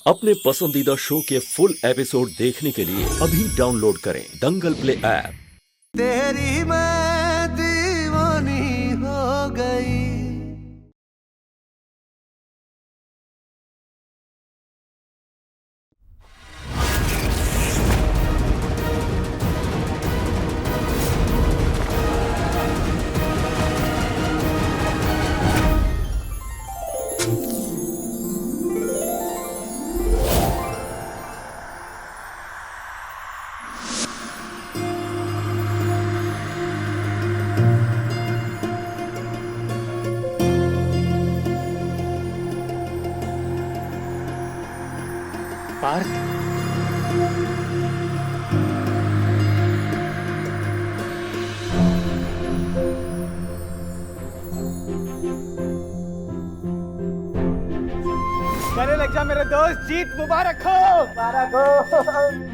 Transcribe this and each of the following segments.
अपने पसंदीदा शो के फुल एपिसोड देखने के लिए अभी डाउनलोड करें दंगल प्ले ऐप। तेरी मैं दीवानी हो गई। पार्थ, गले लग जा मेरे दोस्त, जीत मुबारक हो। मुबारक हो।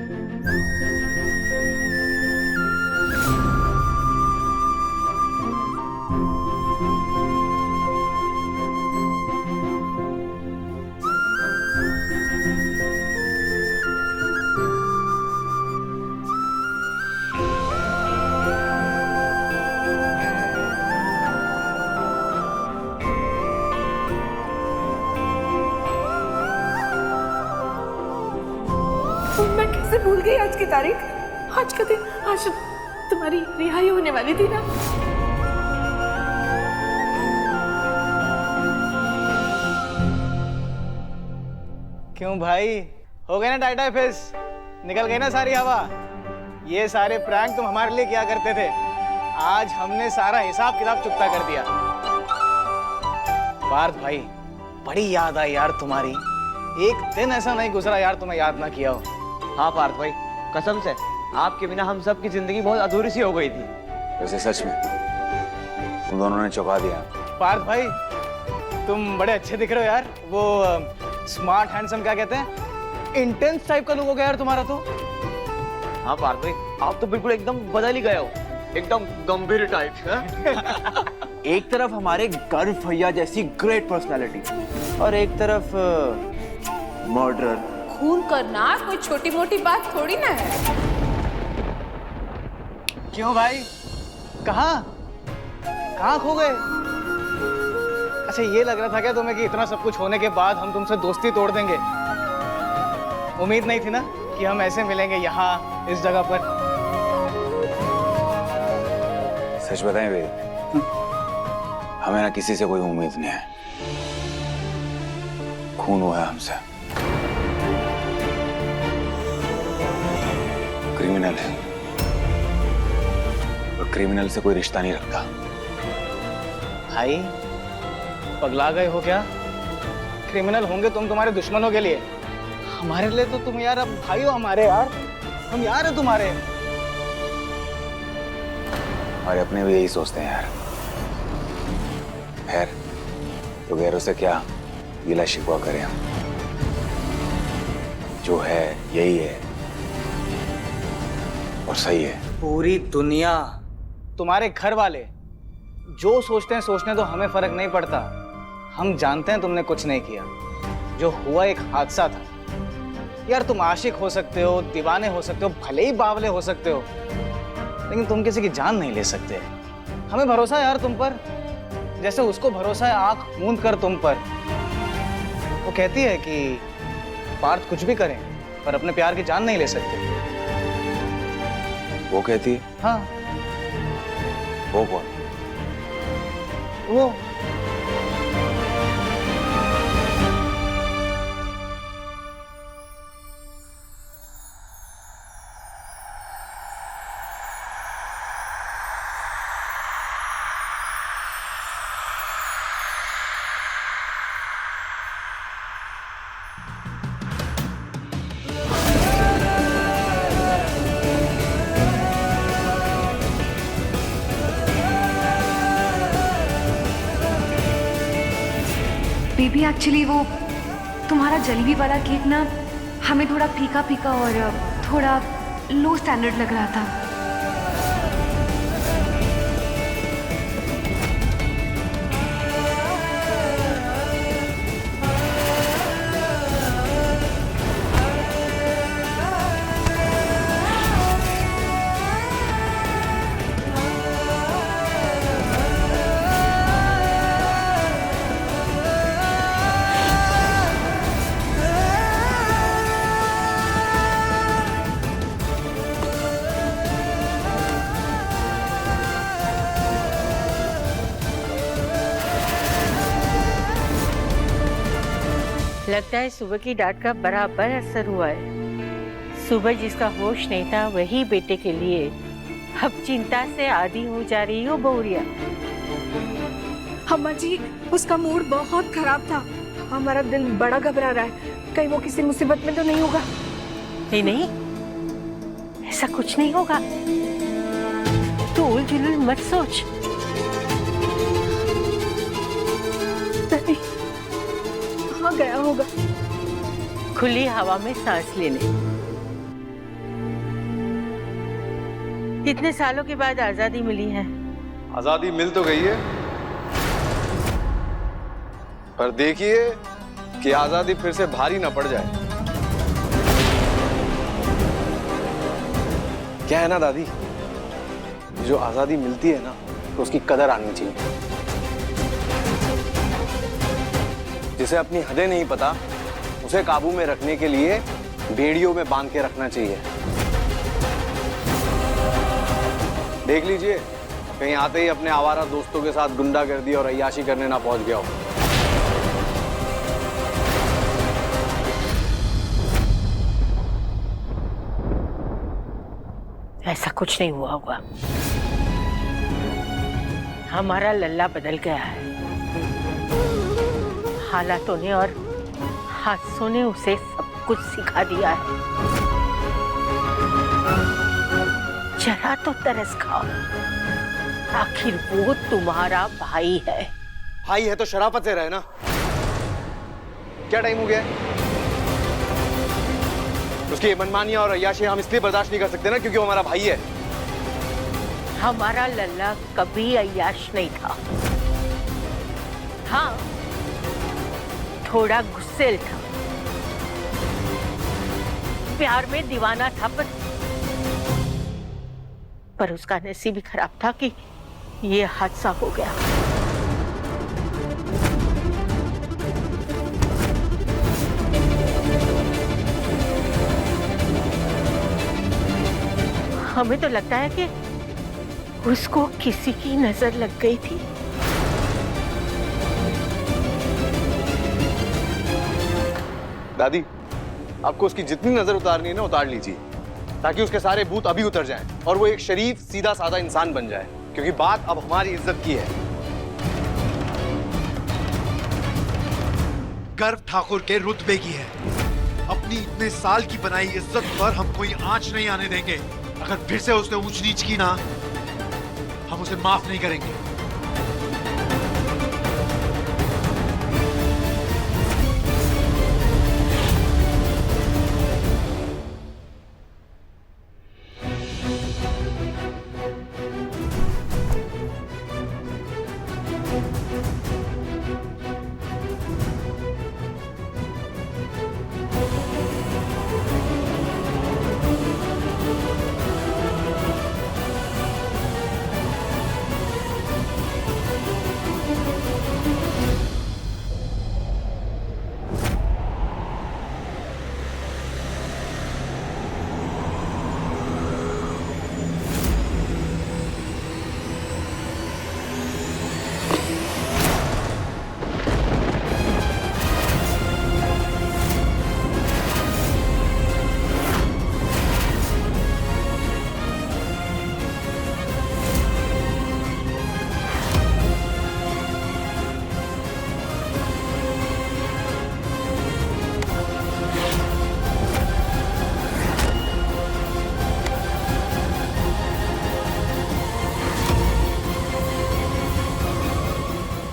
मैं कैसे भूल गई आज की तारीख। आज का दिन, आज तुम्हारी रिहाई होने वाली थी ना। क्यों भाई, हो गए ना टाइटाई फेस, निकल गई ना सारी हवा। ये सारे प्रैंक तुम हमारे लिए किया करते थे, आज हमने सारा हिसाब किताब चुकता कर दिया। पार्थ भाई, बड़ी याद आई यार तुम्हारी। एक दिन ऐसा नहीं गुजरा यार तुम्हें याद ना किया हो। हाँ पार्थ भाई, कसम से आपके बिना हम सब की जिंदगी बहुत अधूरी सी हो गई थी। वैसे सच में तुम दोनों ने चौंका दिया। पार्थ भाई, तुम बड़े अच्छे दिख रहे हो यार। वो स्मार्ट हैंडसम क्या कहते हैं, इंटेंस टाइप का लुक हो गया यार तुम्हारा तो। हाँ पार्थ भाई, आप तो बिल्कुल एकदम बदल ही गए हो, एकदम गंभीर टाइप। एक तरफ हमारे गर्व भैया जैसी ग्रेट पर्सनालिटी और एक तरफ मर्डरर। खून करना कोई छोटी मोटी बात थोड़ी ना है। क्यों भाई, कहाँ कहाँ खो गए? अच्छा, ये लग रहा था क्या तुम्हें कि इतना सब कुछ होने के बाद हम तुमसे दोस्ती तोड़ देंगे? उम्मीद नहीं थी ना कि हम ऐसे मिलेंगे यहाँ इस जगह पर। सच बताएं वेद, हमें ना किसी से कोई उम्मीद नहीं है। खून हुआ है हमसे, क्रिमिनल है और क्रिमिनल से कोई रिश्ता नहीं रखता। भाई, पगला गए हो क्या? क्रिमिनल होंगे तुम तुम्हारे दुश्मनों के लिए, हमारे लिए तो तुम यार अब भाई हो हमारे यार, हम यार है तुम्हारे। हमारे अपने भी यही सोचते हैं यार। खैर, तो गैरों से क्या गिला शिकवा करें हम, जो है यही है और सही है। पूरी दुनिया, तुम्हारे घर वाले जो सोचते हैं सोचने तो हमें फर्क नहीं पड़ता। हम जानते हैं तुमने कुछ नहीं किया, जो हुआ एक हादसा था। यार तुम आशिक हो सकते हो, दीवाने हो सकते हो, भले ही बावले हो सकते हो, लेकिन तुम किसी की जान नहीं ले सकते। हमें भरोसा है यार तुम पर, जैसे उसको भरोसा है आंख मूंद कर तुम पर। वो कहती है कि पार्थ कुछ भी करें पर अपने प्यार की जान नहीं ले सकते। वो कहती है? हाँ, वो कौन? वो बेबी एक्चुअली वो तुम्हारा जलेबी वाला केक ना हमें थोड़ा फीका फीका और थोड़ा लो स्टैंडर्ड लग रहा था। लगता है सुबह की डांट का बराबर असर हुआ है। सुबह जिसका होश नहीं था वही बेटे के लिए अब चिंता से आधी हो जा रही हो बहुरिया। अम्मा जी, उसका मूड बहुत खराब था। हमारा दिल बड़ा घबरा रहा है, कहीं वो किसी मुसीबत में तो नहीं होगा। नहीं नहीं, ऐसा कुछ नहीं होगा, तू उलझुल मत सोच। नहीं, कहाँ गया होगा? खुली हवा में सांस लेने। कितने सालों के बाद आजादी मिली है। आजादी मिल तो गई है, पर देखिए कि आजादी फिर से भारी ना पड़ जाए। क्या है ना दादी, जो आजादी मिलती है ना तो उसकी कदर आनी चाहिए। जिसे अपनी हदें नहीं पता उसे काबू में रखने के लिए बेड़ियों में बांध के रखना चाहिए। देख लीजिए कहीं आते ही अपने आवारा दोस्तों के साथ गुंडागर्दी और अय्याशी करने ना पहुंच गया हो। ऐसा कुछ नहीं हुआ होगा, हमारा लल्ला बदल गया है। हालातों ने और हादसों ने उसे सब कुछ सिखा दिया है। जरा तो तरस खाओ, आखिर वो तुम्हारा भाई है। भाई है तो शराफत से रहे ना। क्या टाइम हो गया है? उसकी मनमानियां और अय्याशी हम इसलिए बर्दाश्त नहीं कर सकते ना क्योंकि वो हमारा भाई है। हमारा लल्ला कभी अय्याश नहीं था। हाँ, थोड़ा गुस्सेल था, प्यार में दीवाना था, पर उसका नसीब ही खराब था कि ये हादसा हो गया। हमें तो लगता है कि उसको किसी की नजर लग गई थी। दादी, आपको उसकी जितनी नजर उतारनी है ना उतार लीजिए, ताकि उसके सारे भूत अभी उतर जाएं और वो एक शरीफ सीधा साधा इंसान बन जाए, क्योंकि बात अब हमारी इज्जत की है। गर्व ठाकुर के रुतबे की है। अपनी इतने साल की बनाई इज्जत पर हम कोई आंच नहीं आने देंगे। अगर फिर से उसने ऊंच नीच की ना, हम उसे माफ नहीं करेंगे।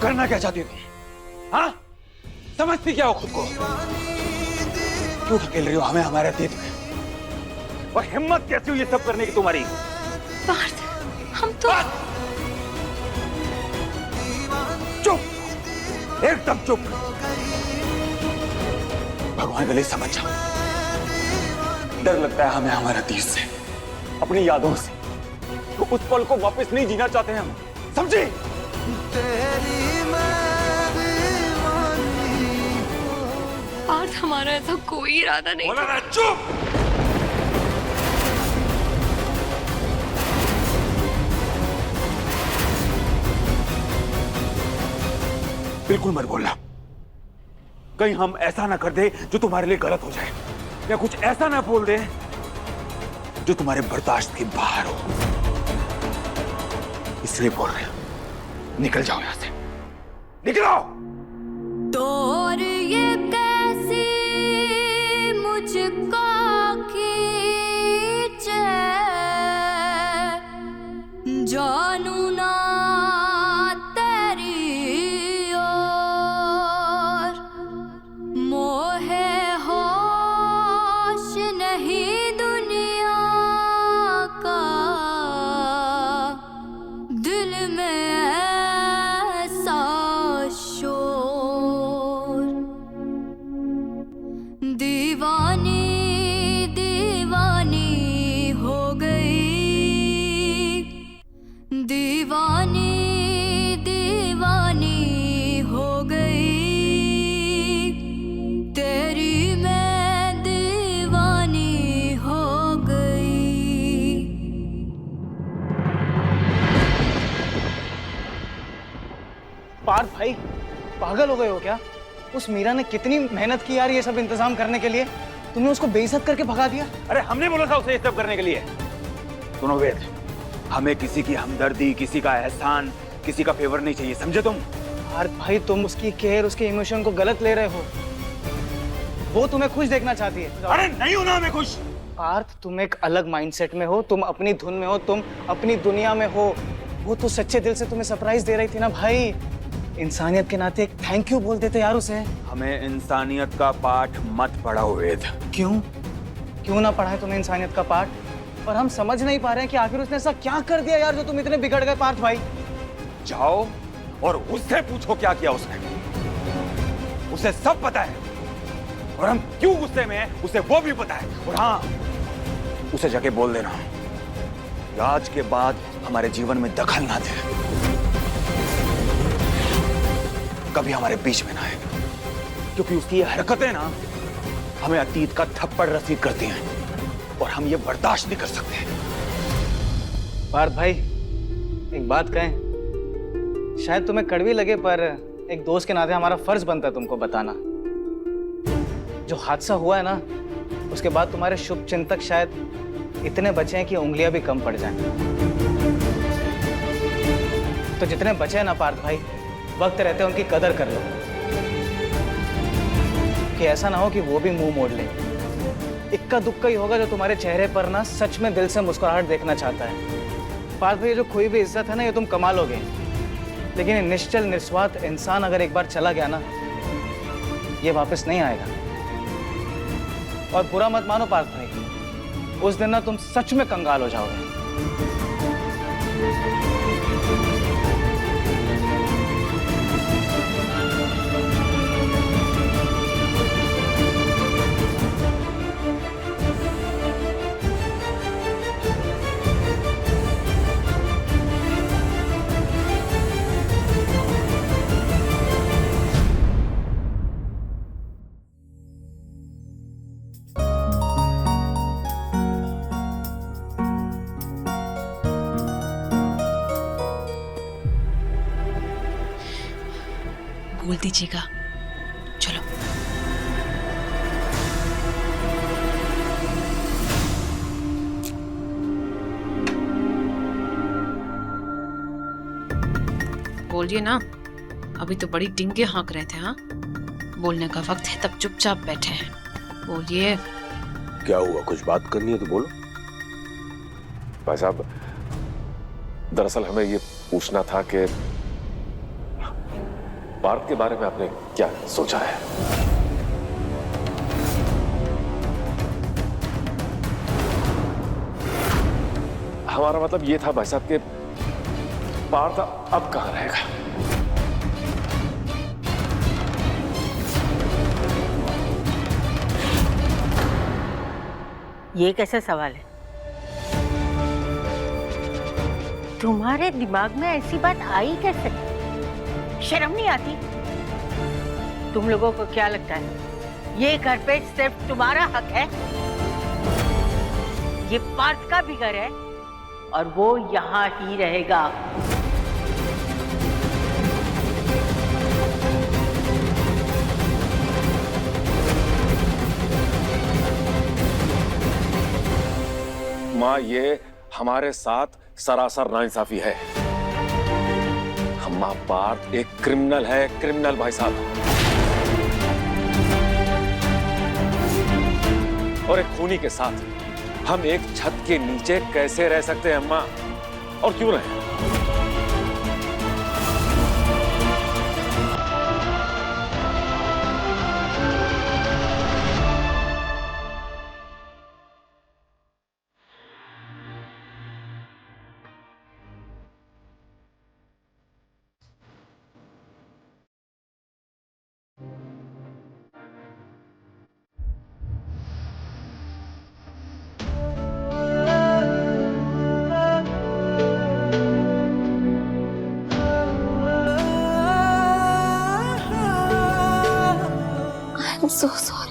करना क्या चाहती हो तुम? हाँ, समझती क्या हो खुद को? क्यों ढकेल रही हो हमें हमारे अतीत में? और हिम्मत कैसी हुई ये सब करने की तुम्हारी? पार्थ, हम तो चुप, एकदम चुप। भगवान गले समझ जाओ। डर लगता है हमें हमारे अतीत से, अपनी यादों से। तो उस पल को वापस नहीं जीना चाहते हैं हम, समझे? पार्थ, हमारा ऐसा कोई इरादा नहीं। बोला ना, चुप। बिल्कुल मत बोलना। कहीं हम ऐसा ना कर दे जो तुम्हारे लिए गलत हो जाए, या कुछ ऐसा ना बोल दे जो तुम्हारे बर्दाश्त के बाहर हो। इसलिए बोल रहे हैं, निकल जाओ यहां से, निकलो। तोर ये कैसी मुझको खींचे, जानू ना तेरी ओर, मोहे होश नहीं दुनिया का, दिल में ऐसा शोर, दीवानी दीवानी हो गई, दीवानी दीवानी हो गई, तेरी मैं दीवानी हो गई। पार्थ भाई, पागल हो गए हो क्या? उस मीरा ने कितनी मेहनत की यार ये सब इंतजाम करने के लिए, तुमने उसको बेइज्जत करके भगा दिया। अरे हमने बोला था उसे ये सब करने के लिए। सुनो वेद, हमें किसी की हमदर्दी, किसी का एहसान, किसी का फेवर नहीं चाहिए, समझे तुम? पार्थ भाई, तुम उसकी केयर, उसके इमोशन को गलत ले रहे हो। वो तुम्हें खुश देखना चाहती है। अरे नहीं होना हमें खुश। पार्थ, तुम एक अलग माइंडसेट में हो, तुम अपनी धुन में हो, तुम अपनी दुनिया में हो। वो तो सच्चे दिल से तुम्हें सरप्राइज दे रही थी ना भाई। इंसानियत के नाते एक थैंक यू बोल देते यार उसे। हमें इंसानियत का पाठ मत पढ़ाओ वेद। क्यों ना पढ़ाए तुम्हें इंसानियत का पाठ? और हम समझ नहीं पा रहे हैं कि आखिर उसने ऐसा क्या कर दिया यार जो तुम इतने बिगड़ गए पार्थ भाई। जाओ और उससे पूछो क्या किया उसने। उसे सब पता है, और हम क्यों गुस्से में हैं उसे वो भी पता है। और हाँ, उसे जाके बोल देना कि आज के बाद हमारे जीवन में दखल ना दे, कभी हमारे बीच में ना आए, क्योंकि उसकी ये हरकतें ना हमें अतीत का थप्पड़ रसीद करती हैं और हम ये बर्दाश्त नहीं कर सकते। पार्थ भाई, एक बात कहें, शायद तुम्हें कड़वी लगे पर एक दोस्त के नाते हमारा फर्ज बनता है तुमको बताना। जो हादसा हुआ है ना, उसके बाद तुम्हारे शुभ चिंतक शायद इतने बचे हैं कि उंगलियां भी कम पड़ जाएं। तो जितने बचे हैं ना पार्थ भाई, वक्त रहते उनकी कदर कर लो, कि ऐसा ना हो कि वो भी मुंह मोड़ ले। इक्का दुक्का ही होगा जो तुम्हारे चेहरे पर ना सच में दिल से मुस्कुराहट देखना चाहता है। पार्थ भाई, जो खोई भी इज्जत है ना, ये तुम कमा लोगे, लेकिन ये निश्चल निस्वार्थ इंसान अगर एक बार चला गया ना, ये वापस नहीं आएगा। और बुरा मत मानो पार्थ भाई, उस दिन ना तुम सच में कंगाल हो जाओगे। बोल दीजिएगा। चलो। बोलिए ना, अभी तो बड़ी डिंगे हाँक रहे थे। हाँ, बोलने का वक्त है तब चुपचाप बैठे हैं। बोलिए। क्या हुआ? कुछ बात करनी है तो बोलो। भाई साहब, दरअसल हमें ये पूछना था कि पार्थ के बारे में आपने क्या सोचा है? हमारा मतलब ये था भाई साहब कि पार्थ अब कहाँ रहेगा? ये कैसा सवाल है? तुम्हारे दिमाग में ऐसी बात आई कैसे? शर्म नहीं आती? तुम लोगों को क्या लगता है ये घर पे सिर्फ तुम्हारा हक है? ये पार्थ का भी घर है और वो यहाँ ही रहेगा। अम्मा, ये हमारे साथ सरासर नाइंसाफी है। अम्मा, पार्थ एक क्रिमिनल है, क्रिमिनल भाई साहब, और एक खूनी के साथ हम एक छत के नीचे कैसे रह सकते हैं अम्मा? और क्यों रहे? I'm so sorry.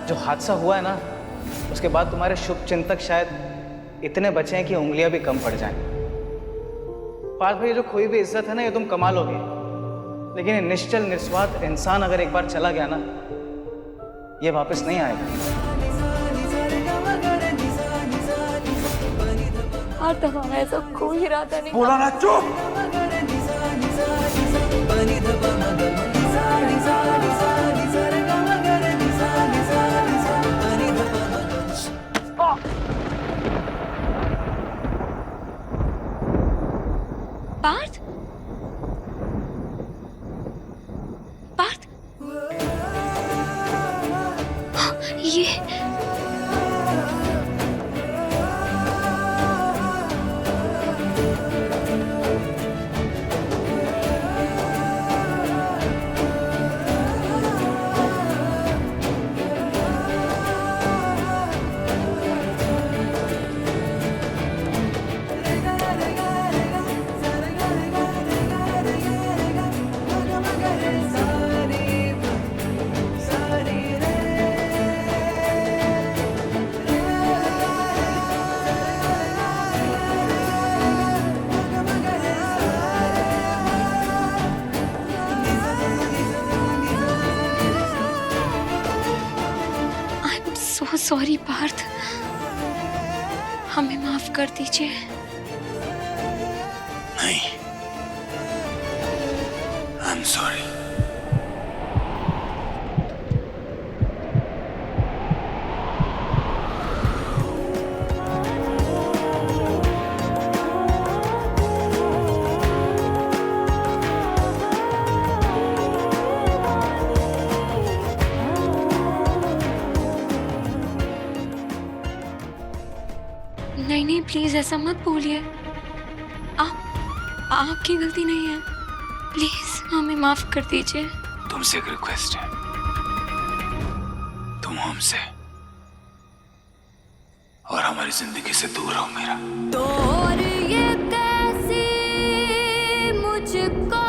जो हादसा हुआ है ना, उसके बाद तुम्हारे शुभ चिंतक शायद इतने बचे हैं कि उंगलियां भी कम पड़ जाएं। पार्थ भाई, जो खोई हुई इज्जत है ना, ये तुम कमा लोगे, लेकिन ये निश्चल निस्वार्थ इंसान अगर एक बार चला गया ना, ये वापस नहीं आएगा। और तुम्हारा ऐसा कोई इरादा नहीं। बोला ना, चुप। पार्थ, पार्थ, ये सॉरी पार्थ, हमें माफ कर दीजिए। नहीं, आई एम सॉरी। नहीं प्लीज ऐसा मत बोलिए, आपकी गलती नहीं है, प्लीज हमें माफ कर दीजिए। तुमसे एक रिक्वेस्ट है, तुम हमसे और हमारी जिंदगी से दूर रहो मेरा। तो और ये कैसी मुझको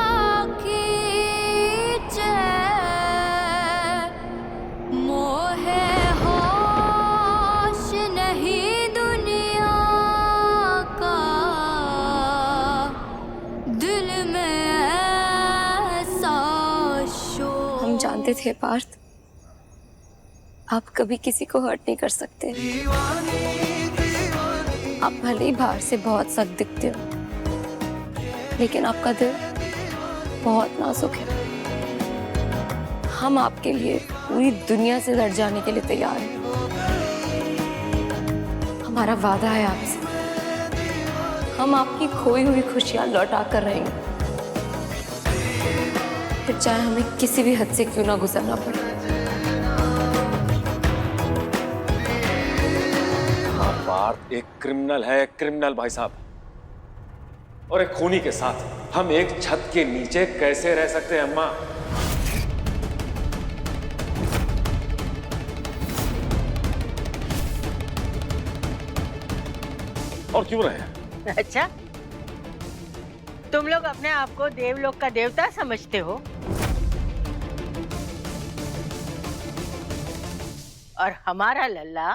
खींचे मोहे होश नहीं दुनिया का, दिल में ऐसा शोर। हम जानते थे पार्थ, आप कभी किसी को हर्ट नहीं कर सकते। आप भले ही बाहर से बहुत सख्त दिखते हो, लेकिन आपका दिल बहुत नाजुक है। हम आपके लिए पूरी दुनिया से लड़ जाने के लिए तैयार हैं। हमारा वादा है आपसे, हम आपकी खोई हुई खुशियां लौटा कर रहेंगे, फिर चाहे हमें किसी भी हद से क्यों ना गुजरना पड़े। पार्थ एक क्रिमिनल है, क्रिमिनल भाई साहब, और एक खूनी के साथ हम एक छत के नीचे कैसे रह सकते हैं अम्मा? और क्यों रहे? अच्छा, तुम लोग अपने आप को देवलोक का देवता समझते हो और हमारा लल्ला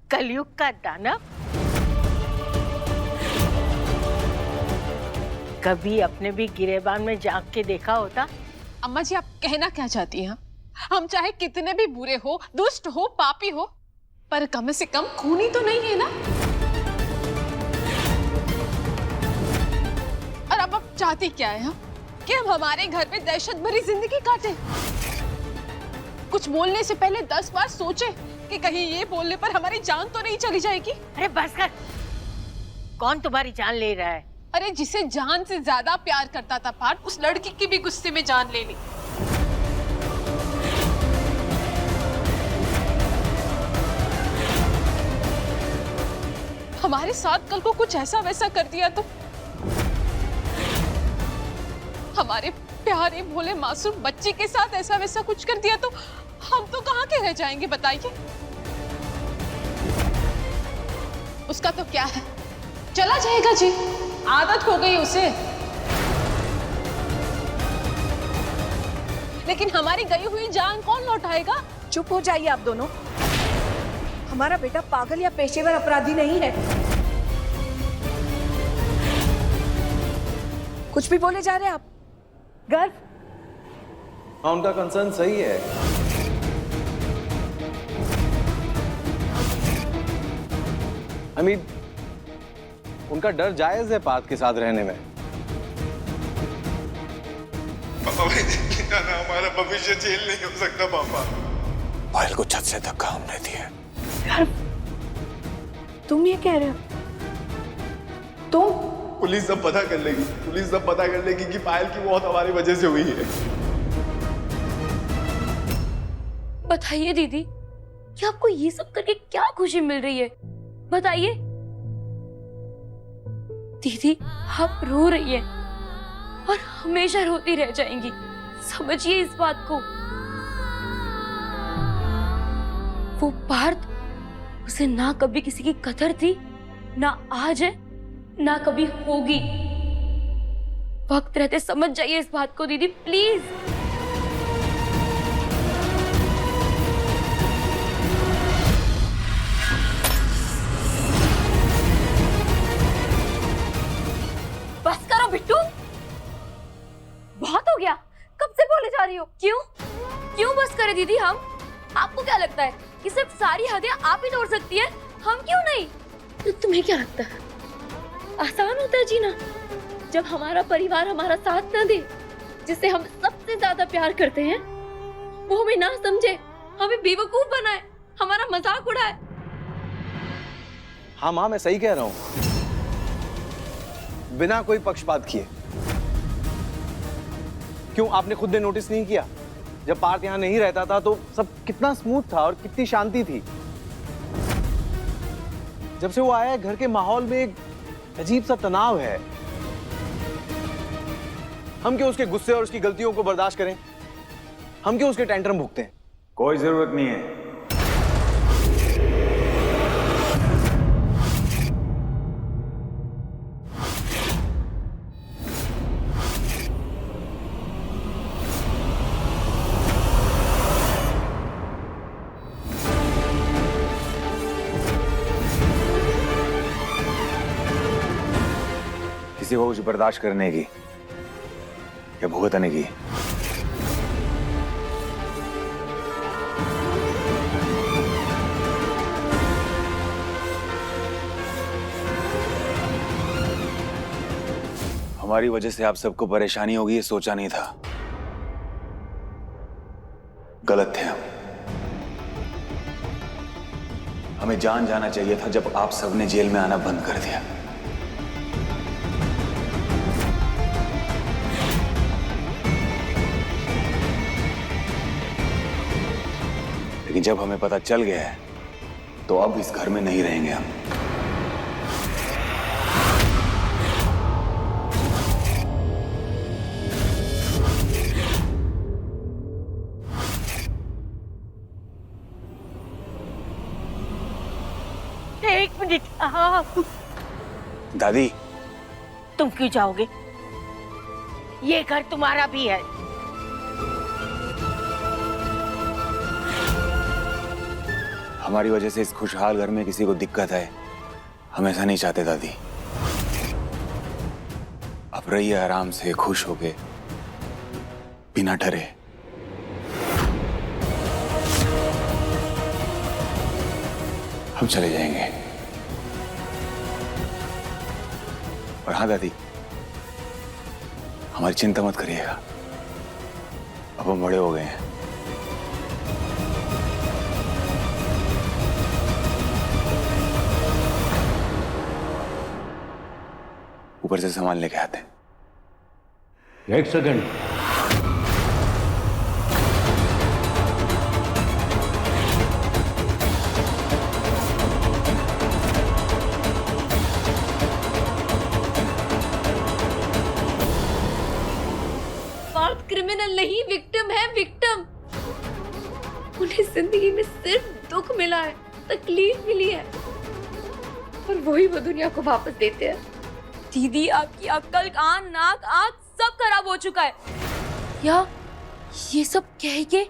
कलयुग का दानव। कभी अपने भी गिरेबान में झांक के देखा होता? अम्मा जी, आप कहना क्या चाहती हैं? हम चाहे कितने भी बुरे हो, दुष्ट हो, पापी हो, पर कम से कम खूनी तो नहीं है ना। और अब आप चाहती क्या है कि हम हमारे घर में दहशत भरी जिंदगी काटे? कुछ बोलने से पहले 10 बार सोचे कि कहीं ये बोलने पर हमारी जान तो नहीं चली जाएगी। अरे बस कर, कौन तुम्हारी जान ले रहा है? अरे जिसे जान से ज्यादा प्यार करता था पार्थ, उस लड़की की भी गुस्से में जान ले ली। हमारे साथ कल को कुछ ऐसा वैसा कर दिया तो? हमारे प्यारे भोले मासूम बच्ची के साथ ऐसा वैसा कुछ कर दिया तो हम तो कहाँ के रह जाएंगे बताइए? उसका तो क्या है, चला जाएगा जी, आदत हो गई उसे। लेकिन हमारी गई हुई जान कौन लौटाएगा? चुप हो जाइए आप दोनों। हमारा बेटा पागल या पेशेवर अपराधी नहीं है। कुछ भी बोले जा रहे हैं आप। गर्व, हाँ, उनका कंसर्न सही है। I mean, उनका डर जायज है पार्थ के साथ रहने में। पापा हमारा भविष्य जेल नहीं हो सकता पापा। पायल को छत से धक्का हमने दिया। गर्व, तुम ये कह रहे हो? तुम? पुलिस सब पता कर लेगी, पुलिस सब पता कर लेगी कि पायल की मौत हमारी वजह से हुई है। बताइए दीदी, कि आपको ये सब करके क्या खुशी मिल रही है? बताइए दीदी, आप रो रही है और हमेशा रोती रह जाएंगी, समझिए इस बात को। वो पार्थ, उसे ना कभी किसी की कदर थी, ना आज है, ना कभी होगी। वक्त रहते समझ जाइए इस बात को दीदी, प्लीज। बस करो बिट्टू, बहुत हो गया। कब से बोले जा रही हो? क्यों बस करे दीदी? हम, आपको क्या लगता है कि सिर्फ सारी हदें आप ही तोड़ सकती है? हम क्यों नहीं? तो तुम्हें क्या लगता है आसान होता है जीना, जब हमारा परिवार हमारा साथ न दे, जिसे हम सबसे ज्यादा प्यार करते हैं, वो हमें ना समझे, हमें बेवकूफ बनाए, हमारा मजाक उड़ाए? हाँ माँ, मैं सही कह रहा हूँ, बिना कोई पक्षपात किए। क्यों आपने खुद ने नोटिस नहीं किया? जब पार्थ यहाँ नहीं रहता था तो सब कितना स्मूथ था और कितनी शांति थी। जब से वो आया है, घर के माहौल में एक अजीब सा तनाव है। हम क्यों उसके गुस्से और उसकी गलतियों को बर्दाश्त करें? हम क्यों उसके टेंट्रम भुगते हैं? कोई जरूरत नहीं है। किसी को कुछ बर्दाश्त करने की या भुगतने की हमारी वजह से आप सबको परेशानी होगी, ये सोचा नहीं था। गलत थे हम। हमें जान जाना चाहिए था जब आप सबने जेल में आना बंद कर दिया। लेकिन जब हमें पता चल गया है तो अब इस घर में नहीं रहेंगे हम। एक मिनट, आप दादी, तुम क्यों जाओगे? ये घर तुम्हारा भी है। हमारी वजह से इस खुशहाल घर में किसी को दिक्कत है, हम ऐसा नहीं चाहते दादी। अब रहिए आराम से, खुश होके, बिना डरे। हम चले जाएंगे। और हाँ दादी, हमारी चिंता मत करिएगा, अब हम बड़े हो गए हैं। ऊपर से सामान लेके आते हैं। एक सेकंड। पार्थ क्रिमिनल नहीं, विक्टिम है, विक्टिम। उन्हें जिंदगी में सिर्फ दुख मिला है, तकलीफ मिली है, और वही वो दुनिया को वापस देते हैं। दीदी, आपकी अक्ल, कान, नाक, आंख सब खराब हो चुका है। या ये सब कह के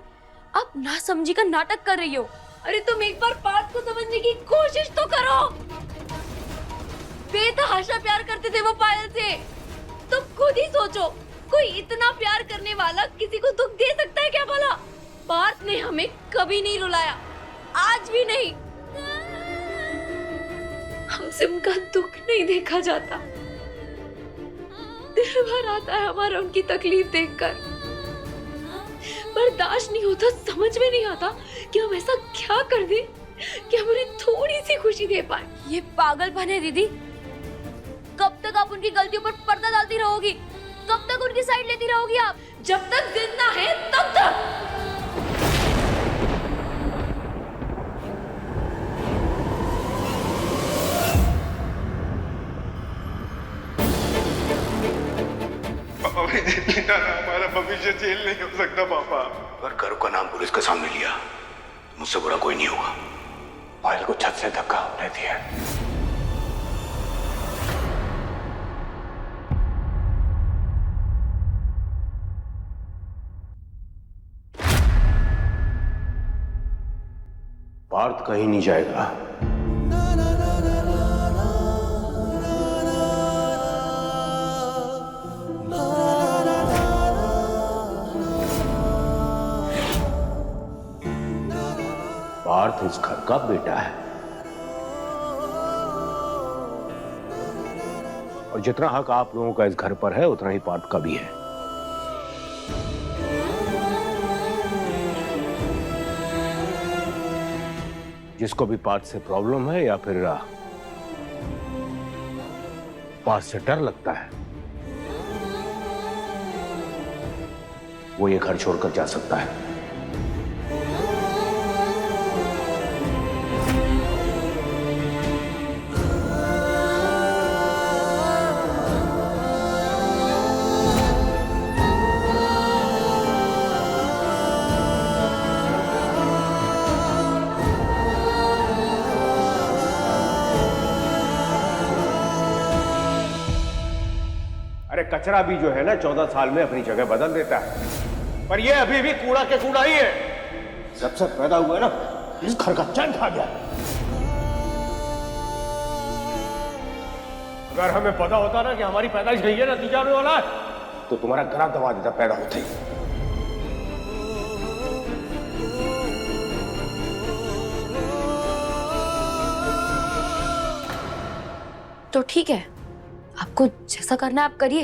आप नासमझी का नाटक कर रही हो। अरे तुम एक बार बात को समझने की कोशिश तो करो। बेतहाशा प्यार करते थे वो पायल से। तुम खुद ही सोचो, कोई इतना प्यार करने वाला किसी को दुख दे सकता है क्या भला? पार्थ ने हमें कभी नहीं रुलाया, आज भी नहीं। हमसे उनका दुख नहीं देखा जाता। दिल भर आता है हमारा उनकी तकलीफ देखकर। बर्दाश्त नहीं होता, समझ में नहीं आता कि हम ऐसा क्या कर दें कि हम उन्हें थोड़ी सी खुशी दे पाए। ये पागलपन है दीदी। कब तक आप उनकी गलतियों पर पर्दा डालती रहोगी? कब तक उनकी साइड लेती रहोगी आप? जब तक जिंदा है तब तक। हमारा भविष्य जेल नहीं हो सकता पापा। अगर करू का नाम पुलिस के सामने लिया, मुझसे बुरा कोई नहीं होगा। पायल को छत से धक्का होने दिया। पार्थ कहीं नहीं जाएगा। पार्थ इस घर का बेटा है, और जितना हक आप लोगों का इस घर पर है उतना ही पार्थ का भी है। जिसको भी पार्थ से प्रॉब्लम है या फिर पार्थ से डर लगता है, वो ये घर छोड़कर जा सकता है। अरे कचरा भी जो है ना 14 साल में अपनी जगह बदल देता है, पर ये अभी भी कूड़ा के कूड़ा ही है। जब से पैदा हुआ ना, इस घर का चैन खा गया। अगर हमें पता होता ना कि हमारी पैदाइश गई है, नतीजा होने वाला है, तो तुम्हारा गला दबा देता पैदा होते ही। तो ठीक है, आपको जैसा करना है आप करिए,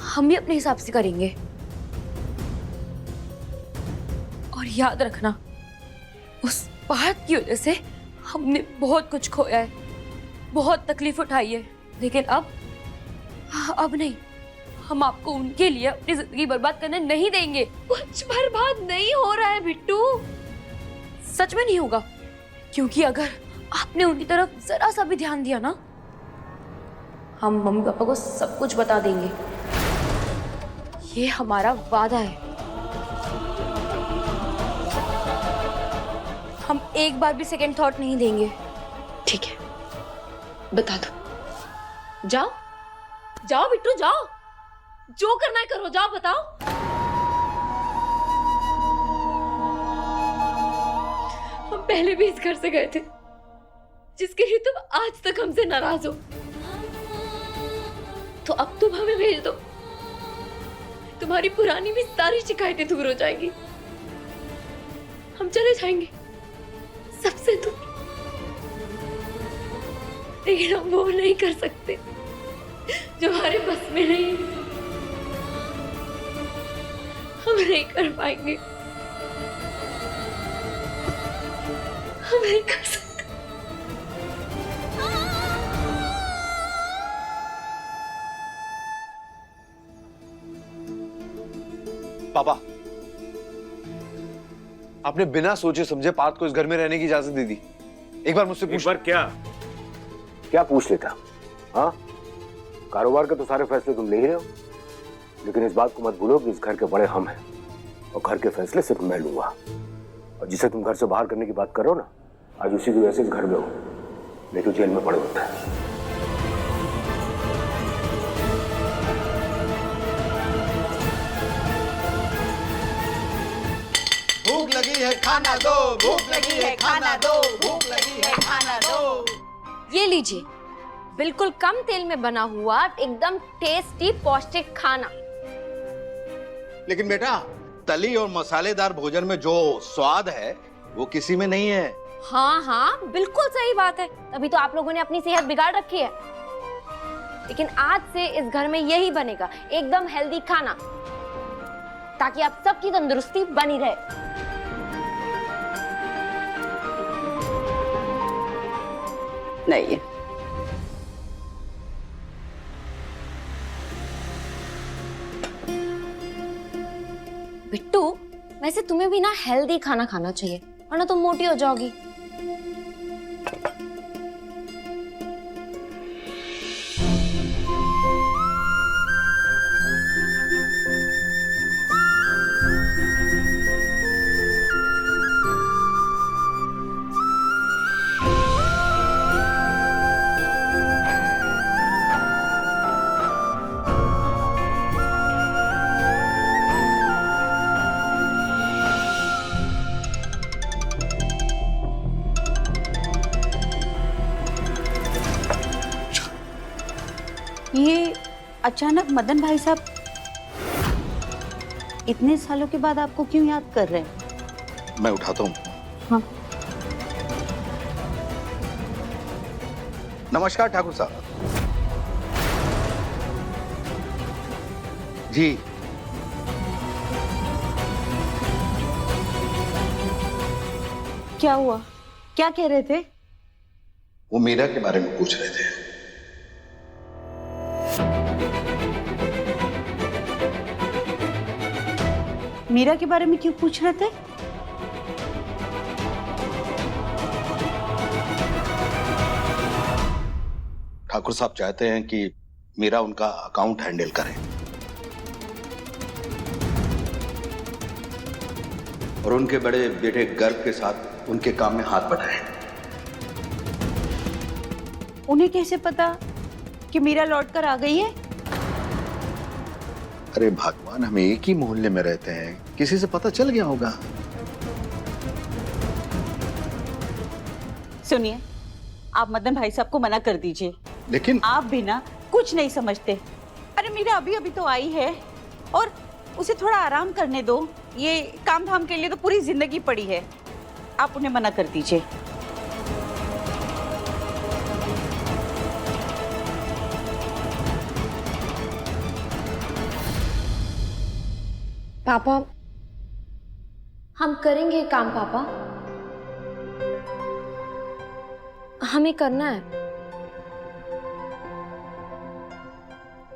हम भी अपने हिसाब से करेंगे। और याद रखना, उस पार्थ की वजह से हमने बहुत कुछ खोया है, बहुत तकलीफ उठाई है, लेकिन अब नहीं। हम आपको उनके लिए अपनी जिंदगी बर्बाद करने नहीं देंगे। कुछ बर्बाद नहीं हो रहा है बिट्टू, सच में नहीं होगा। क्योंकि अगर आपने उनकी तरफ जरा सा भी ध्यान दिया ना, हम मम्मी पापा को सब कुछ बता देंगे। ये हमारा वादा है। हम एक बार भी सेकंड थॉट नहीं देंगे, ठीक है? बता दो। जाओ जाओ बिट्टू जाओ, जो करना है करो, जाओ बताओ। हम पहले भी इस घर से गए थे जिसके लिए तुम आज तक हमसे नाराज हो, तो अब तुम हमें भेज दो, तुम्हारी पुरानी भी सारी शिकायतें दूर हो जाएंगी, हम चले जाएंगे सबसे दूर। लेकिन हम वो नहीं कर सकते जो हमारे बस में नहीं, हम नहीं कर पाएंगे, हम नहीं कर सकते। पापा, आपने बिना सोचे समझे पार्थ को इस घर में रहने की इजाजत दे दी। एक बार मुझसे पूछ। क्या पूछ लेता? हाँ, कारोबार के तो सारे फैसले तुम ले ही रहे हो, लेकिन इस बात को मत भूलो कि इस घर के बड़े हम हैं और घर के फैसले सिर्फ मैं लूंगा। और जिसे तुम घर से बाहर करने की बात करो ना, आज उसी की वजह से इस घर में हो, नहीं तो जेल में पड़े होता है। भूख लगी है खाना दो, भूख लगी है खाना दो, भूख लगी है खाना दो। ये लीजिए, बिल्कुल कम तेल में बना हुआ एकदम टेस्टी पौष्टिक खाना। लेकिन बेटा, तली और मसालेदार भोजन में जो स्वाद है वो किसी में नहीं है। हाँ हाँ बिल्कुल सही बात है, तभी तो आप लोगों ने अपनी सेहत बिगाड़ रखी है। लेकिन आज से इस घर में यही बनेगा, एकदम हेल्दी खाना, ताकि आप सबकी तंदुरुस्ती बनी रहे। नहीं, बिट्टू वैसे तुम्हें भी ना हेल्दी खाना खाना चाहिए, वरना तुम मोटी हो जाओगी। ये अचानक मदन भाई साहब इतने सालों के बाद आपको क्यों याद कर रहे हैं? मैं उठाता हूँ। हाँ। नमस्कार ठाकुर साहब। जी, क्या हुआ? क्या कह रहे थे? वो मीरा के बारे में पूछ रहे थे। मीरा के बारे में क्यों पूछ रहे थे? ठाकुर साहब चाहते हैं कि मीरा उनका अकाउंट हैंडल करे और उनके बड़े बेटे गर्व के साथ उनके काम में हाथ बढ़ाएं। उन्हें कैसे पता कि मीरा लौटकर आ गई है? अरे भगवान, हम एक ही मोहल्ले में रहते हैं, किसी से पता चल गया होगा। सुनिए, आप मदन भाई साहब को मना कर दीजिए। लेकिन आप भी ना कुछ नहीं समझते। अरे मीरा अभी अभी तो आई है और उसे थोड़ा आराम करने दो। ये काम धाम के लिए तो पूरी जिंदगी पड़ी है, आप उन्हें मना कर दीजिए। पापा, हम करेंगे काम पापा, हमें करना है।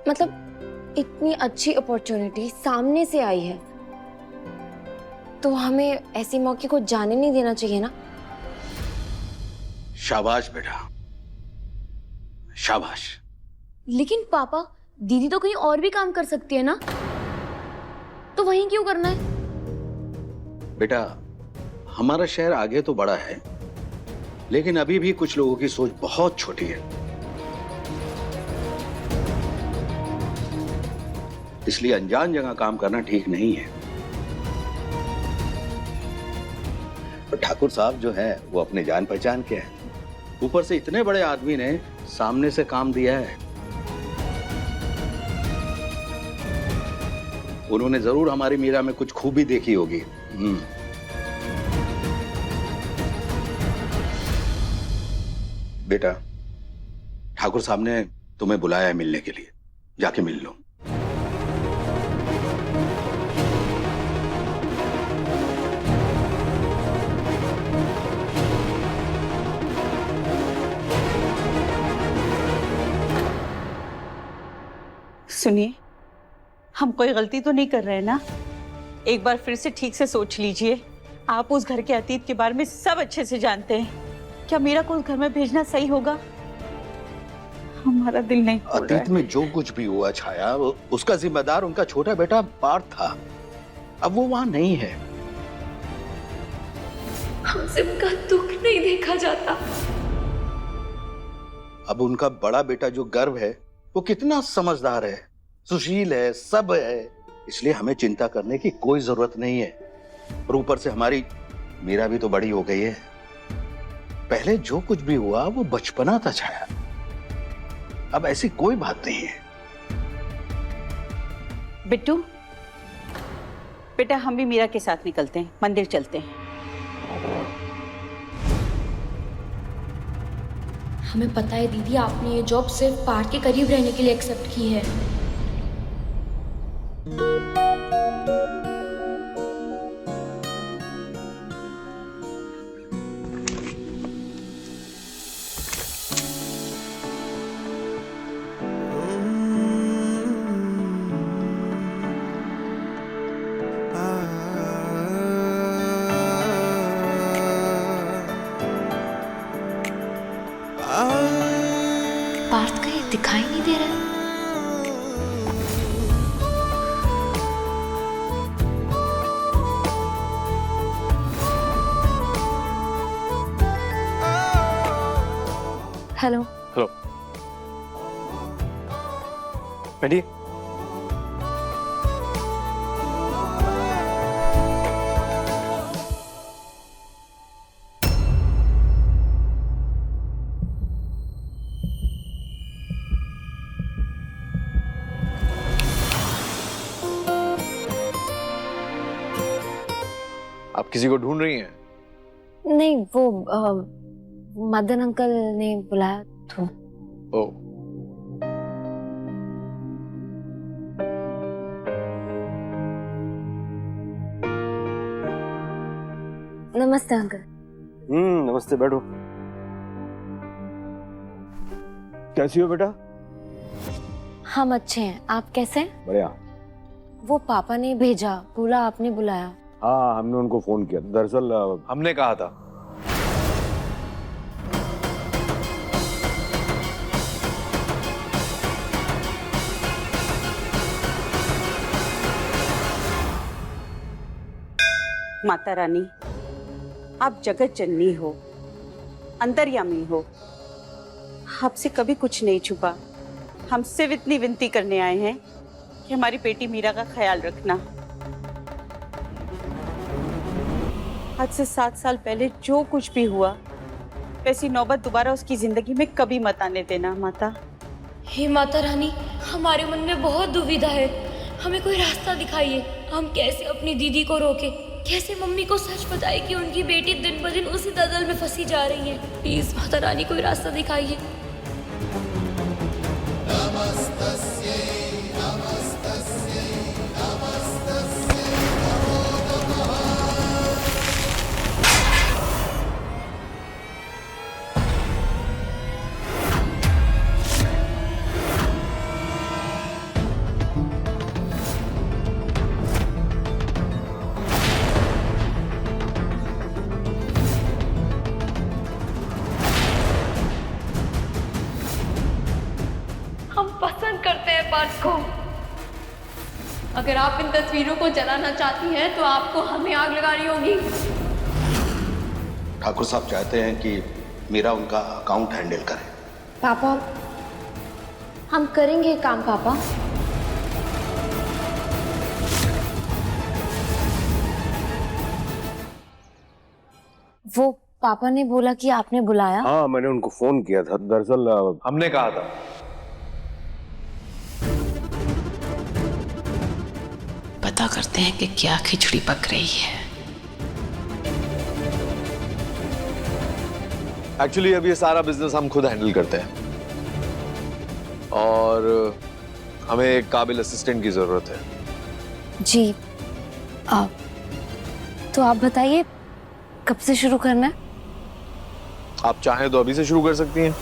मतलब इतनी अच्छी अपॉर्चुनिटी सामने से आई है, तो हमें ऐसे मौके को जाने नहीं देना चाहिए ना। शाबाश बेटा, शाबाश। लेकिन पापा, दीदी तो कहीं और भी काम कर सकती है ना, तो वहीं क्यों करना है? बेटा, हमारा शहर आगे तो बड़ा है, लेकिन अभी भी कुछ लोगों की सोच बहुत छोटी है। इसलिए अनजान जगह काम करना ठीक नहीं है। और ठाकुर साहब जो है वो अपने जान पहचान के हैं, ऊपर से इतने बड़े आदमी ने सामने से काम दिया है। उन्होंने जरूर हमारी मीरा में कुछ खूबी देखी होगी। बेटा, ठाकुर साहब ने तुम्हें बुलाया है मिलने के लिए, जाके मिल लो। सुनिए, हम कोई गलती तो नहीं कर रहे हैं ना? एक बार फिर से ठीक से सोच लीजिए। आप उस घर के अतीत के बारे में सब अच्छे से जानते हैं। क्या मीरा को उस घर में भेजना सही होगा? हमारा दिल नहीं खोल रहा है। अतीत में जो कुछ भी हुआ छाया, उसका जिम्मेदार उनका छोटा बेटा पार्थ था। अब वो वहां नहीं है। हमसे उनका दुख नहीं देखा जाता। अब उनका बड़ा बेटा जो गर्व है वो कितना समझदार है, सुशील है, सब है, इसलिए हमें चिंता करने की कोई जरूरत नहीं है। और ऊपर से हमारी मीरा भी तो बड़ी हो गई है। पहले जो कुछ भी हुआ वो बचपना था छाया, अब ऐसी कोई बात नहीं है। बिट्टू, बेटा हम भी मीरा के साथ निकलते हैं, मंदिर चलते हैं। हमें पता है दीदी, आपने ये जॉब सिर्फ पार्थ के करीब रहने के लिए एक्सेप्ट की है। पार्थ कहीं दिखाई नहीं दे रहा है। हेलो। हेलो बैठिए। आप किसी को ढूंढ रही हैं? नहीं, वो मदन अंकल ने बुलाया तो। ओ, नमस्ते अंकल। नमस्ते, बैठो। कैसी हो बेटा? हम अच्छे हैं, आप कैसे हैं? बढ़िया। वो पापा ने भेजा, बोला आपने बुलाया। हाँ, हमने उनको फोन किया। दरअसल हमने कहा था। माता रानी, आप जगत जननी हो, अंतर्यामी हो, आपसे कभी कुछ नहीं छुपा। हम सिर्फ इतनी विनती करने आए हैं कि हमारी बेटी मीरा का ख्याल रखना। आज से 7 साल पहले जो कुछ भी हुआ, वैसी नौबत दोबारा उसकी जिंदगी में कभी मत आने देना माता। हे माता रानी, हमारे मन में बहुत दुविधा है, हमें कोई रास्ता दिखाइए। हम कैसे अपनी दीदी को रोके, कैसे मम्मी को सच बताए कि उनकी बेटी दिन ब दिन उसी दलदल में फंसी जा रही है। प्लीज माता रानी, कोई रास्ता दिखाइए। पार्थ को, अगर आप इन तस्वीरों को जलाना चाहती हैं तो आपको हमें आग लगानी होगी। ठाकुर साहब चाहते हैं कि मीरा उनका अकाउंट हैंडल करे। पापा, हम करेंगे काम पापा। वो पापा ने बोला कि आपने बुलाया। हाँ, मैंने उनको फोन किया था। दरअसल हमने कहा था। पता करते हैं कि क्या खिचड़ी पक रही है। एक्चुअली अब ये सारा बिजनेस हम खुद हैंडल करते हैं और हमें एक काबिल असिस्टेंट की जरूरत है। जी तो आप बताइए कब से शुरू करना है? आप चाहें तो अभी से शुरू कर सकती हैं।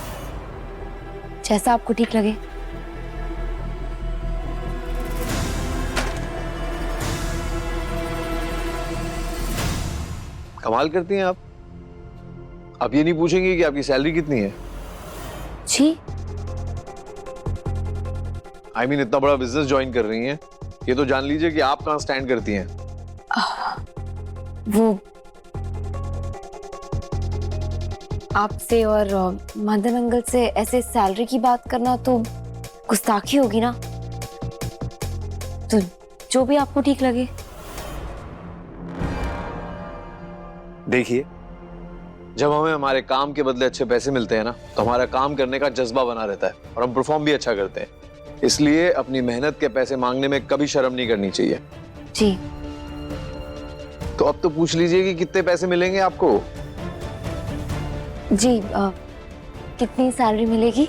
जैसा आपको ठीक लगे। कमाल करती हैं आप। आप ये नहीं पूछेंगे कि आपकी सैलरी कितनी है? जी I mean, इतना बड़ा बिजनेस ज्वाइन कर रही हैं, ये तो जान लीजिए कि आप कहाँ स्टैंड करती हैं। वो आपसे और मदन अंकल से ऐसे सैलरी की बात करना तो गुस्ताखी होगी ना। तो जो भी आपको ठीक लगे। देखिए, जब हमें हमारे काम के बदले अच्छे पैसे मिलते हैं ना, तो हमारा काम करने का जज्बा बना रहता है और हम परफॉर्म भी अच्छा करते हैं। इसलिए अपनी मेहनत के पैसे मांगने में कभी शर्म नहीं करनी चाहिए। जी तो अब तो पूछ लीजिए कि कितने पैसे मिलेंगे आपको। जी कितनी सैलरी मिलेगी?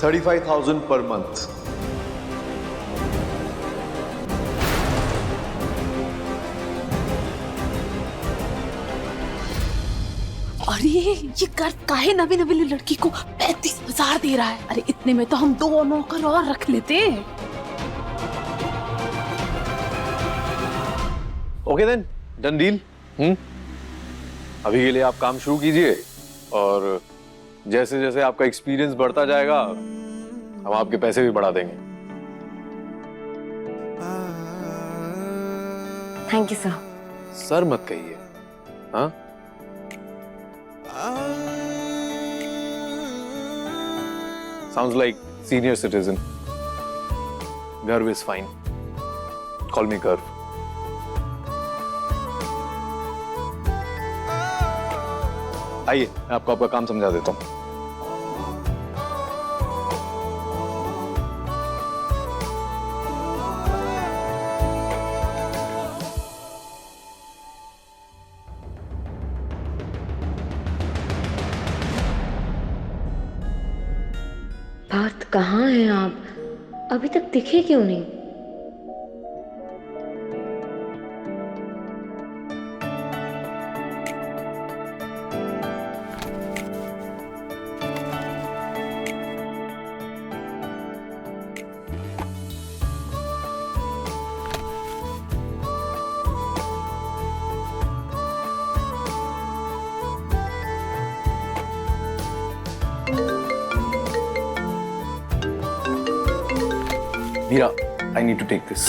$35,000 पर मंथ। अरे ये कर काहे नवी नवी लड़की को 35,000 दे रहा है? अरे इतने में तो हम 2 नौकर और रख लेते। Okay then, done deal. अभी के लिए आप काम शुरू कीजिए और जैसे जैसे आपका एक्सपीरियंस बढ़ता जाएगा हम आपके पैसे भी बढ़ा देंगे। Thank you sir. सर मत कहिए। हाँ, sounds like senior citizen. Garv is fine. Call me Garv. आइए, मैं आपको आपका काम समझा देता हूँ। पार्थ कहाँ हैं आप? अभी तक दिखे क्यों नहीं? Mira, I need to take this.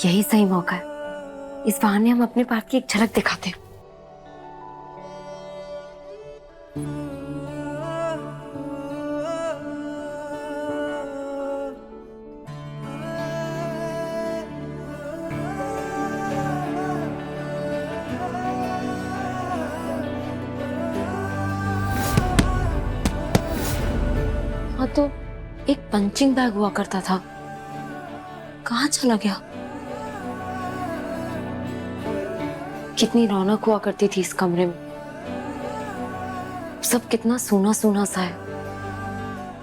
यही सही मौका है। इस बहाने हम अपने पार्थ की एक झलक दिखाते हैं। हाँ तो एक पंचिंग बैग हुआ करता था, कहाँ चला गया? कितनी रौनक हुआ करती थी इस कमरे में। सब कितना सूना सूना सा है।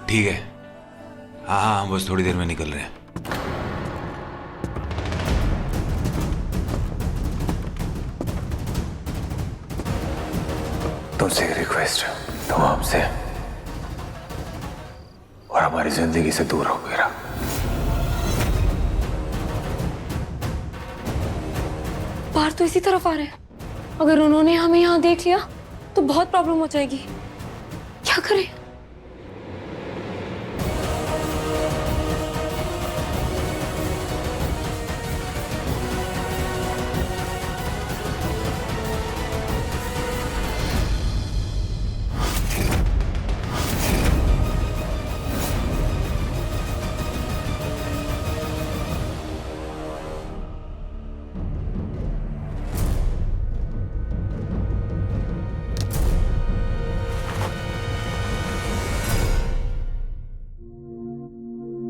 ठीक है, हाँ हाँ, हम बस थोड़ी देर में निकल रहे हैं। तुमसे एक रिक्वेस्ट है, तुम हमसे और हमारी जिंदगी से दूर हो गया। पार्थ तो इसी तरफ आ रहे हैं। अगर उन्होंने हमें यहाँ देख लिया तो बहुत प्रॉब्लम हो जाएगी। क्या क्या करें?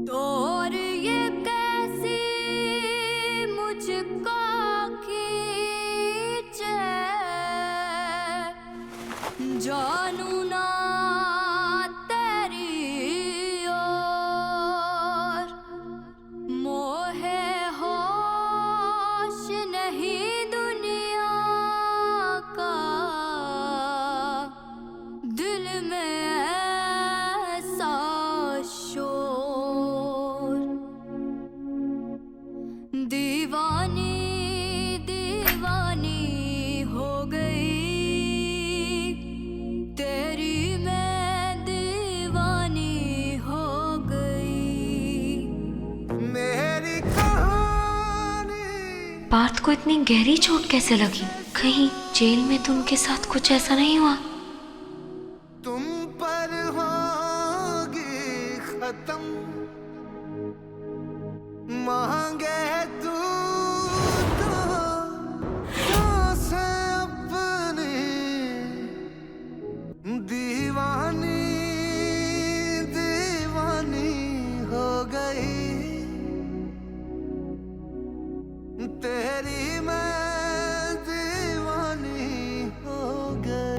और ये कैसी मुझको खींचे, जानू ना तेरी ओर, मोहे होश नहीं दुनिया का, दिल में ऐसा शोर, दीवानी दीवानी हो गई, तेरी मैं दीवानी हो गई। मेरी कहानी पार्थ को इतनी गहरी चोट कैसे लगी? कहीं जेल में तो उनके साथ कुछ ऐसा नहीं हुआ? तुम पर होगी खत्म, मांगे तू तो सांसें अपनी, दीवानी दीवानी हो गई, तेरी मैं दीवानी हो गई।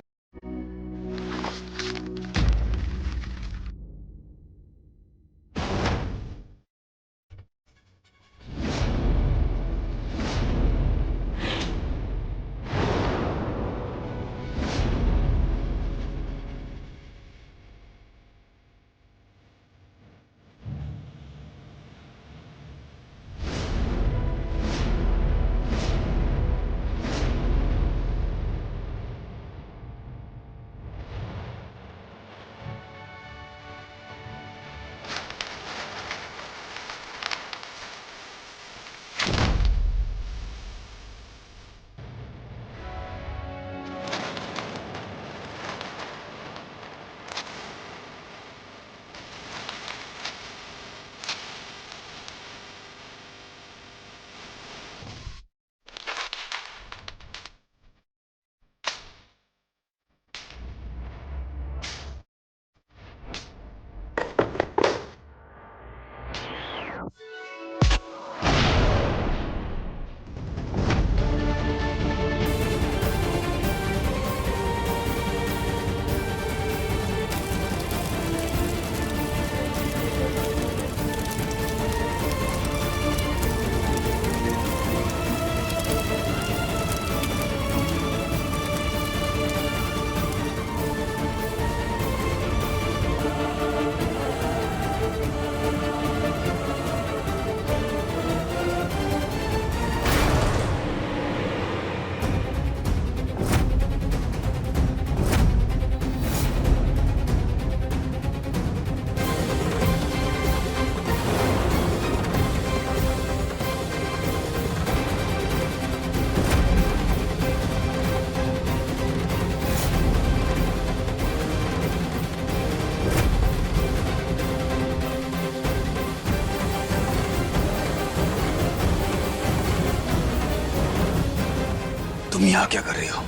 तुम यहाँ क्या कर रही हो?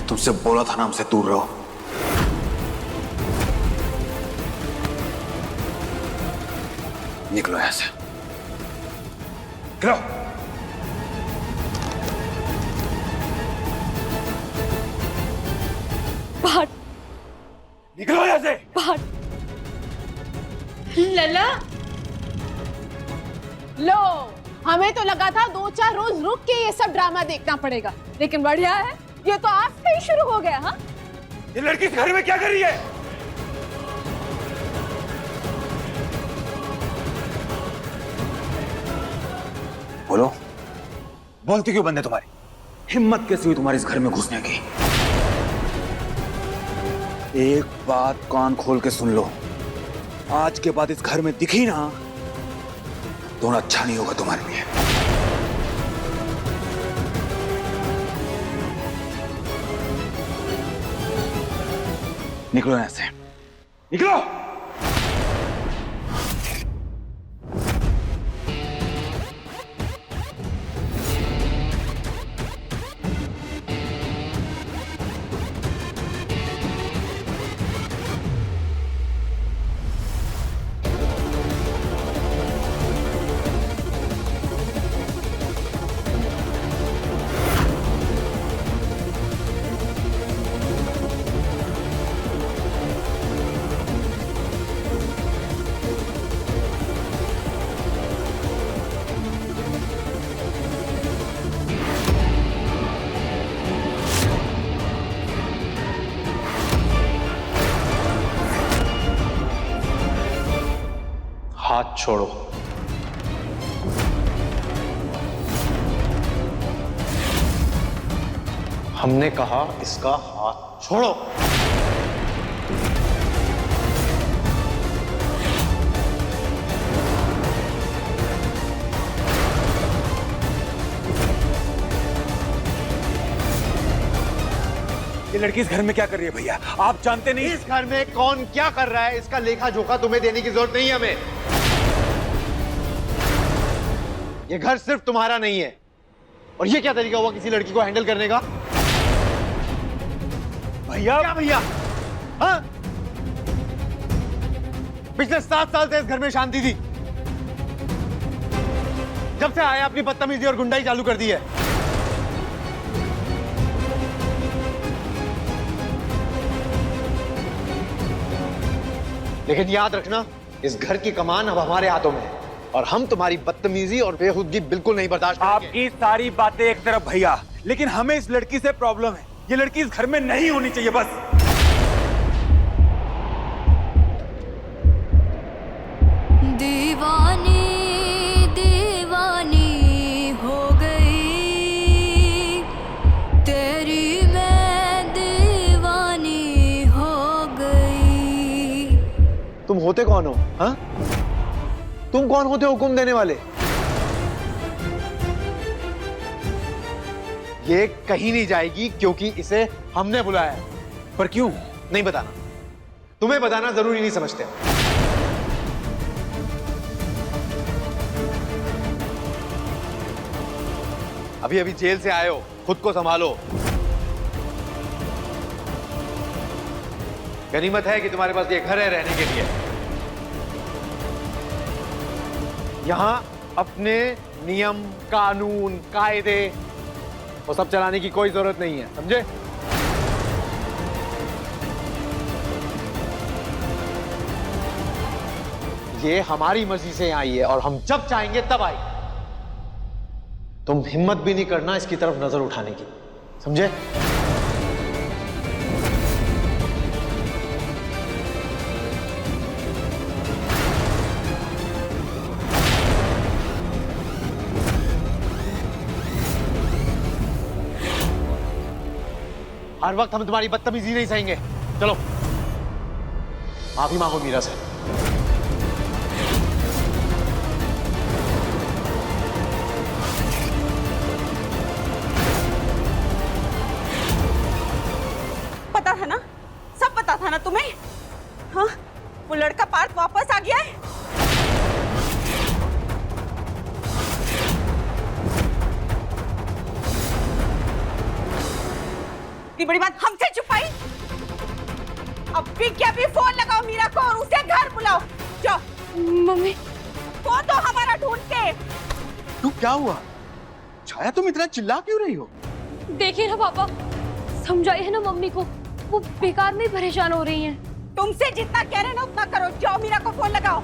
तुमसे बोला था ना हमसे दूर रहो। निकलो यहाँ से, निकलो। बाहर निकलो यहाँ से। बाहर। लला, लो, हमें तो लगा था 2-4 रोज रुक के ये सब ड्रामा देखना पड़ेगा, लेकिन बढ़िया है, ये तो आज से ही शुरू हो गया। हाँ, ये लड़की इस घर में क्या कर रही है? बोलो, बोलती क्यों बंद है तुम्हारी? हिम्मत कैसे हुई तुम्हारे इस घर में घुसने की? एक बात कान खोल के सुन लो, आज के बाद इस घर में दिखी ना तो अच्छा नहीं होगा तुम्हारे लिए। निकलो यहां से, निकलो। हाथ छोड़ो। हमने कहा इसका हाथ छोड़ो। ये लड़की इस घर में क्या कर रही है भैया, आप जानते नहीं? इस घर में कौन क्या कर रहा है इसका लेखा जोखा तुम्हें देने की जरूरत नहीं है हमें। ये घर सिर्फ तुम्हारा नहीं है। और ये क्या तरीका हुआ किसी लड़की को हैंडल करने का? भैया क्या भैया? हाँ? पिछले 7 साल से इस घर में शांति थी। जब से आया अपनी बदतमीजी और गुंडाई चालू कर दी है। लेकिन याद रखना, इस घर की कमान अब हमारे हाथों में है और हम तुम्हारी बदतमीजी और बेखुदगी बिल्कुल नहीं बर्दाश्त करेंगे। आपकी सारी बातें एक तरफ भैया, लेकिन हमें इस लड़की से प्रॉब्लम है। ये लड़की इस घर में नहीं होनी चाहिए बस। दीवानी दीवानी हो गई तेरी, मैं दीवानी हो गई। तुम होते कौन हो? हाँ? तुम कौन होते हो हुक्म देने वाले? ये कहीं नहीं जाएगी क्योंकि इसे हमने बुलाया है। पर क्यों? नहीं बताना। तुम्हें बताना जरूरी नहीं समझते। अभी अभी जेल से आए हो, खुद को संभालो। गनीमत है कि तुम्हारे पास ये घर है रहने के लिए। यहां अपने नियम, कानून, कायदे वो सब चलाने की कोई जरूरत नहीं है, समझे? ये हमारी मर्जी से आई है और हम जब चाहेंगे तब आएंगे। तुम हिम्मत भी नहीं करना इसकी तरफ नजर उठाने की, समझे? हर वक्त हम तुम्हारी बदतमीजी नहीं सहेंगे। चलो माफी मांगो मीरा से। पता था ना, सब पता था ना तुम्हें? हाँ, वो लड़का पार्थ वापस आ गया है। इतनी बड़ी बात हमसे छुपाई। अब भी फोन लगाओ मीरा को और उसे घर बुलाओ। जाओ। मम्मी फोन तो हमारा ढूंढ के। तू क्या हुआ छाया, तुम इतना चिल्ला क्यों रही हो? देखिए ना पापा, समझाइए ना मम्मी को, वो बेकार में परेशान हो रही हैं। तुमसे जितना कह रहे हैं ना उतना करो। जाओ मीरा को फोन लगाओ।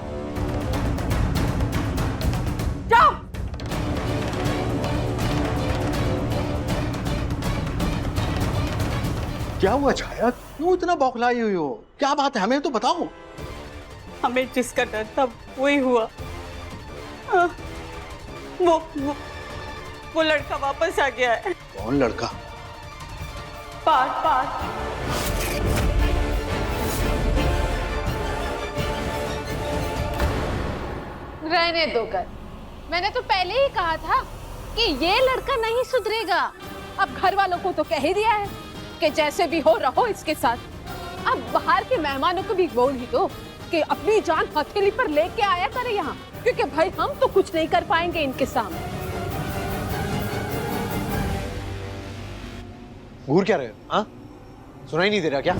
जाओ। क्या हुआ छाया, क्यों इतना बौखलाई हुई हो? क्या बात है, हमें तो बताओ। हमें जिसका डर था वही हुआ। वो लड़का वापस आ गया है। कौन लड़का? पार्थ। रहने दो कर। मैंने तो पहले ही कहा था कि ये लड़का नहीं सुधरेगा। अब घर वालों को तो कह ही दिया है कि जैसे भी हो रहो इसके साथ। अब बाहर के मेहमानों को भी बोल ही दो कि अपनी जान हथेली पर लेके आया करे यहाँ, क्योंकि भाई हम तो कुछ नहीं कर पाएंगे इनके सामने। घूर क्या रहे हो? हाँ, सुनाई नहीं दे रहा क्या?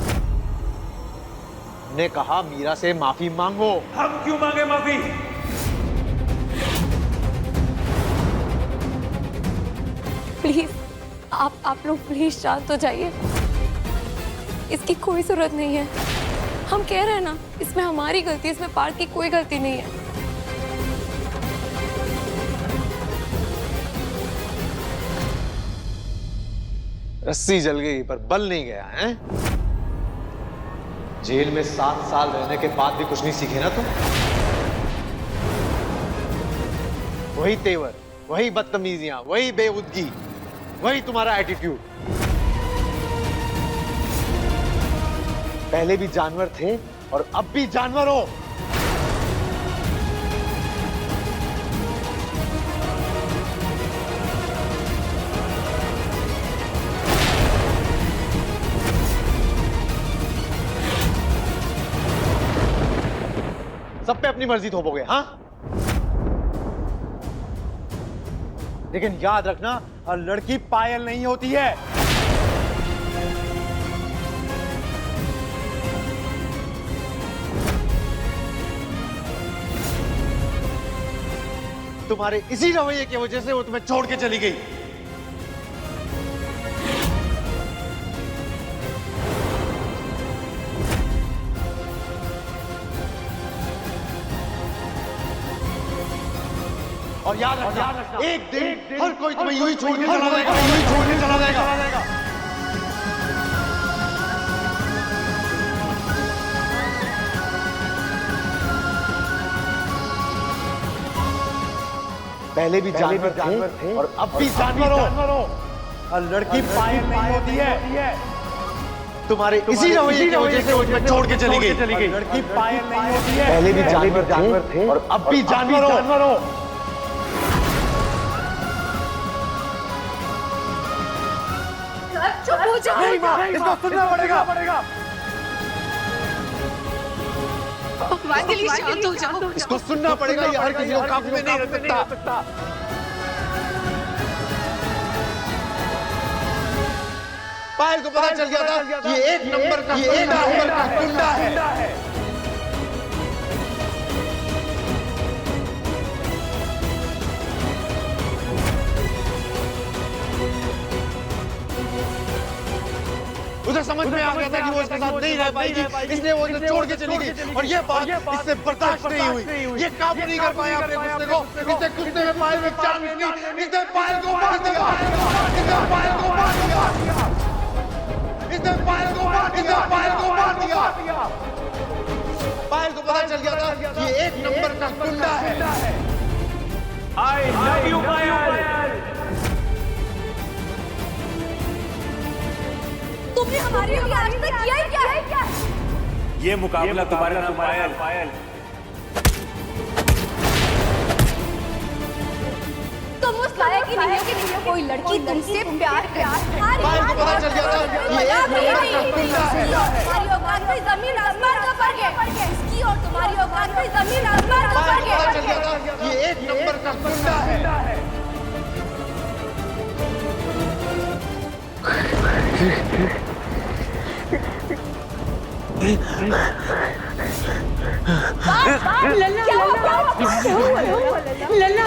ने कहा मीरा से माफी मांगो। हम क्यों मांगे माफी? प्लीज आप लोग प्लीज शांत हो जाइए। इसकी कोई जरूरत नहीं है। हम कह रहे हैं ना, इसमें हमारी गलती, इसमें पार्थ की कोई गलती नहीं है। रस्सी जल गई पर बल नहीं गया है। जेल में 7 साल रहने के बाद भी कुछ नहीं सीखे ना तुम? वही तेवर, वही बदतमीजियां, वही बेउदगी, वही तुम्हारा एटीट्यूड। पहले भी जानवर थे और अब भी जानवर हो। सब पे अपनी मर्जी थोपोगे, हाँ? लेकिन याद रखना, हर लड़की पायल नहीं होती है। तुम्हारे इसी रवैये की वजह से वो तुम्हें छोड़ के चली गई। और याद रखना, एक दिन हर कोई तुम्हें यूं ही छोड़ के चला जाएगा, यूं ही छोड़ के चला जाएगा। पहले भी जानवर थे और अब भी जानवर हो। और लड़की पायल नहीं होती है। तुम्हारे इसी रवैये की वजह से वो तुम्हें छोड़ के चली गई। लड़की पायल नहीं होती है। पहले भी जानवर थे और अब भी जानवर हो। चुप हो जाओ। नहीं माँ, इसको सुनना पड़ेगा। शांत हो जाओ। इसको सुनना पड़ेगा, ये हर किसी को काबू में नहीं रख सकता। पायल को पता चल गया था कि ये एक नंबर का गुंडा है। उसे समझ में आ गया था कि वो इसके साथ नहीं रह पाएगी, इसलिए वो इसे छोड़ के चली गई। और ये बात इससे बर्दाश्त नहीं हुई। ये काबू नहीं कर पाया अपने गुस्से को। इसने गुस्से में पायल में जान निकली। इसने पायल को मार दिया। इसने पायल को मार दिया। इसने पायल को मार दिया। पायल को मार दिया। पायल को पता चल गया था कि ये एक नंबर का गुंडा है। आई लव यू पायल। तुमने हमारे लिए आज तक किया ही क्या है? ये मुकाबला तुम्हारे नाम पायल। तुम उस लायक ही नहीं हो कि कोई लड़की तुमसे प्यार करे। पायल को पता चल गया था कि ये एक नंबर का गुंडा है। तुम्हारी औकात में जमीन आसमान का फर्क है। इसकी और तुम्हारी औकात में जमीन आसमान का फर्क है। पता चल गया था कि ये एक नंबर का गुंडा है। लल्ला